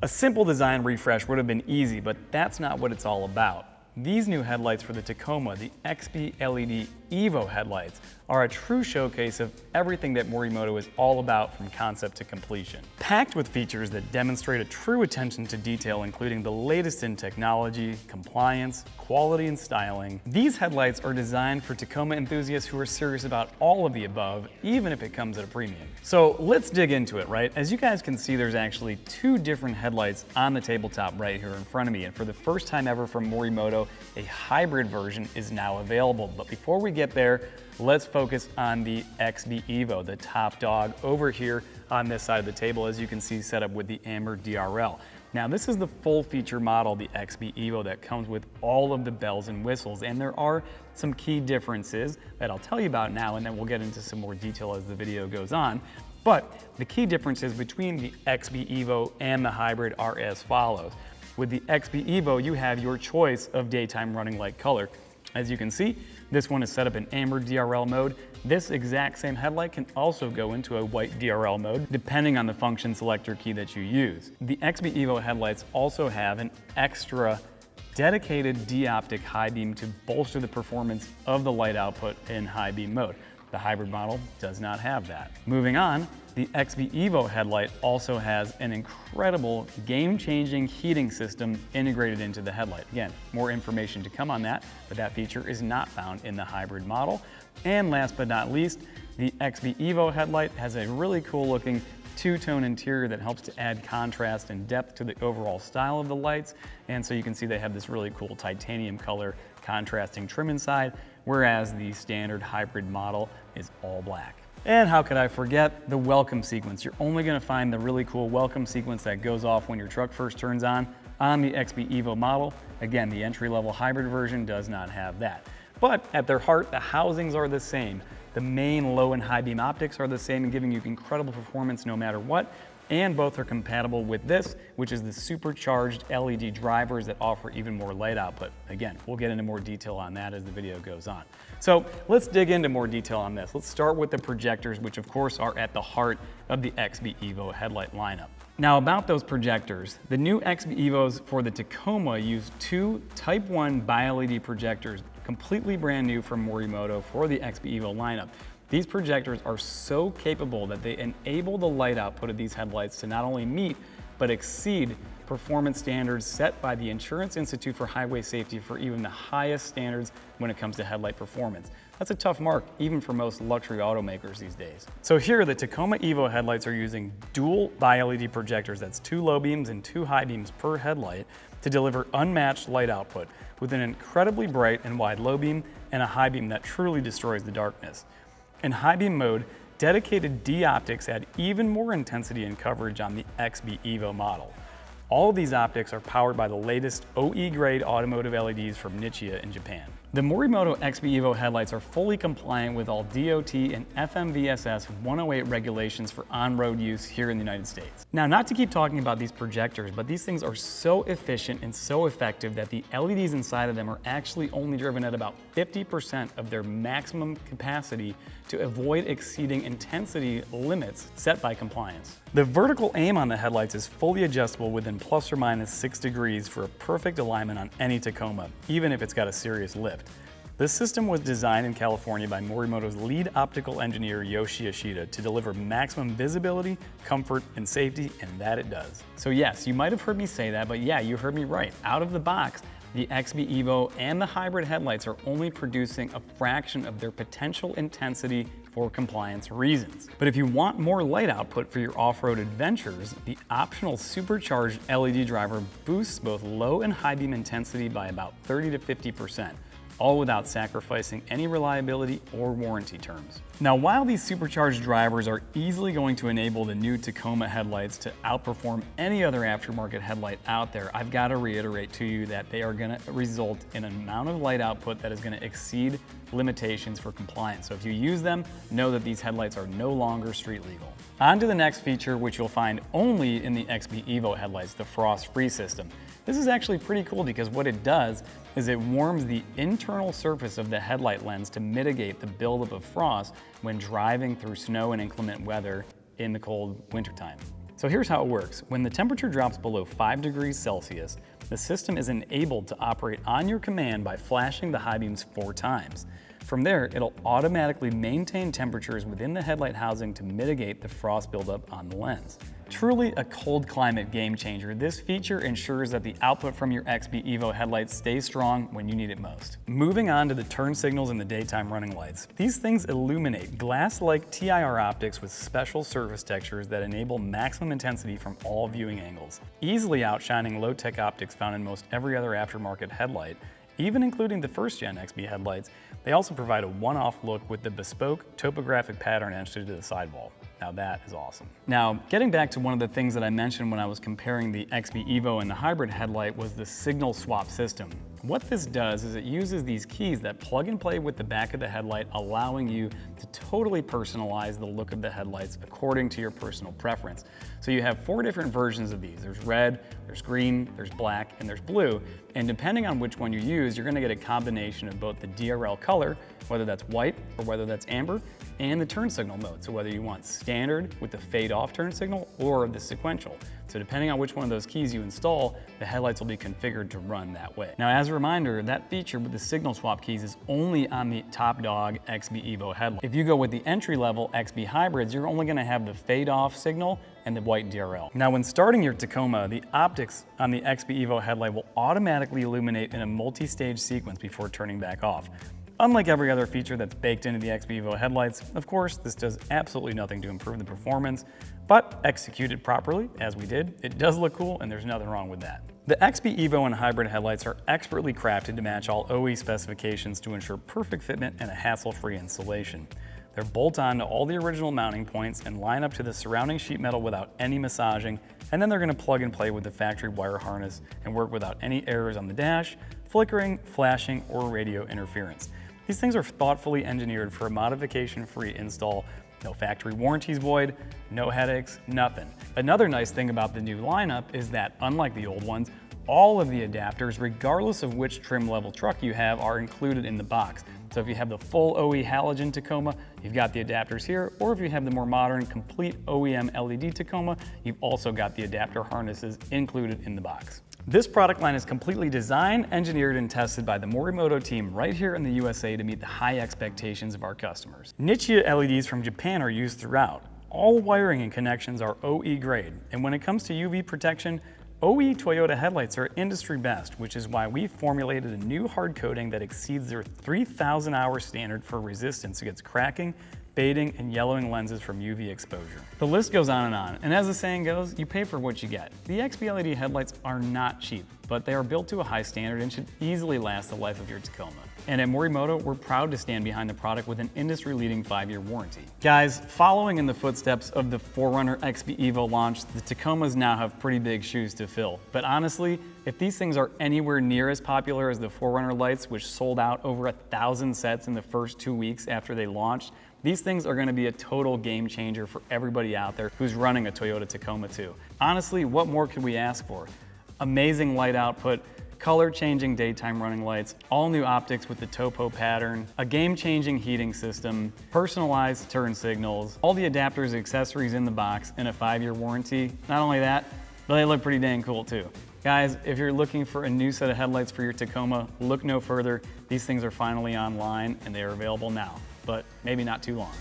A simple design refresh would have been easy, but that's not what it's all about. These new headlights for the Tacoma, the XB LED Evo headlights, are a true showcase of everything that Morimoto is all about from concept to completion. Packed with features that demonstrate a true attention to detail, including the latest in technology, compliance, quality, and styling, these headlights are designed for Tacoma enthusiasts who are serious about all of the above, even if it comes at a premium. So let's dig into it, right? As you guys can see, there's actually two different headlights on the tabletop right here in front of me, and for the first time ever from Morimoto, a hybrid version is now available. But before we get there, let's focus on the XB Evo, the top dog over here on this side of the table, as you can see, set up with the amber DRL. Now, this is the full feature model, the XB Evo, that comes with all of the bells and whistles, and there are some key differences that I'll tell you about now, and then we'll get into some more detail as the video goes on. But the key differences between the XB Evo and the hybrid are as follows. With the XB Evo, you have your choice of daytime running light color. As you can see, this one is set up in amber DRL mode. This exact same headlight can also go into a white DRL mode, depending on the function selector key that you use. The XB Evo headlights also have an extra dedicated D-optic high beam to bolster the performance of the light output in high beam mode. The hybrid model does not have that. Moving on, the XB Evo headlight also has an incredible game-changing heating system integrated into the headlight. Again, more information to come on that, but that feature is not found in the hybrid model. And last but not least, the XB Evo headlight has a really cool looking two-tone interior that helps to add contrast and depth to the overall style of the lights. And so you can see they have this really cool titanium color contrasting trim inside, whereas the standard hybrid model is all black. And how could I forget the welcome sequence? You're only gonna find the really cool welcome sequence that goes off when your truck first turns on the XB Evo model. Again, the entry-level hybrid version does not have that. But at their heart, the housings are the same. The main low and high beam optics are the same and giving you incredible performance no matter what. And both are compatible with this, which is the supercharged LED drivers that offer even more light output. Again, we'll get into more detail on that as the video goes on. So let's dig into more detail on this. Let's start with the projectors, which of course are at the heart of the XB Evo headlight lineup. Now about those projectors, the new XB Evos for the Tacoma use two Type 1 Bi-LED projectors, completely brand new from Morimoto for the XB Evo lineup. These projectors are so capable that they enable the light output of these headlights to not only meet, but exceed performance standards set by the Insurance Institute for Highway Safety for even the highest standards when it comes to headlight performance. That's a tough mark, even for most luxury automakers these days. So here, the Tacoma Evo headlights are using dual Bi-LED projectors, that's two low beams and two high beams per headlight, to deliver unmatched light output with an incredibly bright and wide low beam and a high beam that truly destroys the darkness. In high beam mode, dedicated D-optics add even more intensity and coverage on the XB Evo model. All of these optics are powered by the latest OE-grade automotive LEDs from Nichia in Japan. The Morimoto XB Evo headlights are fully compliant with all DOT and FMVSS 108 regulations for on-road use here in the United States. Now, not to keep talking about these projectors, but these things are so efficient and so effective that the LEDs inside of them are actually only driven at about 50% of their maximum capacity to avoid exceeding intensity limits set by compliance. The vertical aim on the headlights is fully adjustable within plus or minus 6 degrees for a perfect alignment on any Tacoma, even if it's got a serious lift. This system was designed in California by Morimoto's lead optical engineer Yoshi Yoshida to deliver maximum visibility, comfort, and safety, and that it does. So yes, you might have heard me say that, but yeah, you heard me right. Out of the box, the XB Evo and the hybrid headlights are only producing a fraction of their potential intensity for compliance reasons. But if you want more light output for your off-road adventures, the optional supercharged LED driver boosts both low and high beam intensity by about 30 to 50%. All without sacrificing any reliability or warranty terms. Now, while these supercharged drivers are easily going to enable the new Tacoma headlights to outperform any other aftermarket headlight out there, I've got to reiterate to you that they are going to result in an amount of light output that is going to exceed limitations for compliance. So if you use them, know that these headlights are no longer street legal. On to the next feature, which you'll find only in the XB Evo headlights, the frost-free system. This is actually pretty cool because what it does is it warms the internal surface of the headlight lens to mitigate the buildup of frost when driving through snow and inclement weather in the cold wintertime. So here's how it works. When the temperature drops below 5 degrees Celsius, the system is enabled to operate on your command by flashing the high beams 4 times. From there, it'll automatically maintain temperatures within the headlight housing to mitigate the frost buildup on the lens. Truly a cold climate game changer, this feature ensures that the output from your XB Evo headlights stays strong when you need it most. Moving on to the turn signals and the daytime running lights. These things illuminate glass-like TIR optics with special surface textures that enable maximum intensity from all viewing angles, easily outshining low-tech optics found in most every other aftermarket headlight. Even including the first-gen XB headlights, they also provide a one-off look with the bespoke topographic pattern etched into the sidewall. Now that is awesome. Now, getting back to one of the things that I mentioned when I was comparing the XB Evo and the hybrid headlight was the signal swap system. What this does is it uses these keys that plug and play with the back of the headlight, allowing you to totally personalize the look of the headlights according to your personal preference. So you have 4 different versions of these. There's red, there's green, there's black, and there's blue. And depending on which one you use, you're gonna get a combination of both the DRL color, whether that's white or whether that's amber, and the turn signal mode. So whether you want standard with the fade off turn signal or the sequential. So depending on which one of those keys you install, the headlights will be configured to run that way. Now, as a reminder, that feature with the signal swap keys is only on the top dog XB Evo headlight. If you go with the entry-level XB hybrids, you're only gonna have the fade off signal and the white DRL. Now, when starting your Tacoma, the optics on the XB Evo headlight will automatically illuminate in a multi-stage sequence before turning back off. Unlike every other feature that's baked into the XB Evo headlights, of course, this does absolutely nothing to improve the performance, but executed properly, as we did, it does look cool and there's nothing wrong with that. The XB Evo and hybrid headlights are expertly crafted to match all OE specifications to ensure perfect fitment and a hassle-free installation. They're bolt-on to all the original mounting points and line up to the surrounding sheet metal without any massaging, and then they're going to plug and play with the factory wire harness and work without any errors on the dash, flickering, flashing, or radio interference. These things are thoughtfully engineered for a modification-free install. No factory warranties void, no headaches, nothing. Another nice thing about the new lineup is that, unlike the old ones, all of the adapters, regardless of which trim level truck you have, are included in the box. So if you have the full OE halogen Tacoma, you've got the adapters here, or if you have the more modern, complete OEM LED Tacoma, you've also got the adapter harnesses included in the box. This product line is completely designed, engineered, and tested by the Morimoto team right here in the USA to meet the high expectations of our customers. Nichia LEDs from Japan are used throughout. All wiring and connections are OE grade, and when it comes to UV protection, OE Toyota headlights are industry best, which is why we formulated a new hard coating that exceeds their 3,000 hour standard for resistance against cracking, fading, and yellowing lenses from UV exposure. The list goes on, and as the saying goes, you pay for what you get. The XB LED headlights are not cheap, but they are built to a high standard and should easily last the life of your Tacoma. And at Morimoto, we're proud to stand behind the product with an industry-leading 5-year warranty. Guys, following in the footsteps of the 4Runner XB Evo launch, the Tacomas now have pretty big shoes to fill. But honestly, if these things are anywhere near as popular as the 4Runner lights, which sold out over 1,000 sets in the first 2 weeks after they launched, these things are going to be a total game changer for everybody out there who's running a Toyota Tacoma too. Honestly, what more could we ask for? Amazing light output, color-changing daytime running lights, all new optics with the topo pattern, a game-changing heating system, personalized turn signals, all the adapters and accessories in the box, and a 5-year warranty. Not only that, but they look pretty dang cool too. Guys, if you're looking for a new set of headlights for your Tacoma, look no further. These things are finally online and they are available now, but maybe not too long.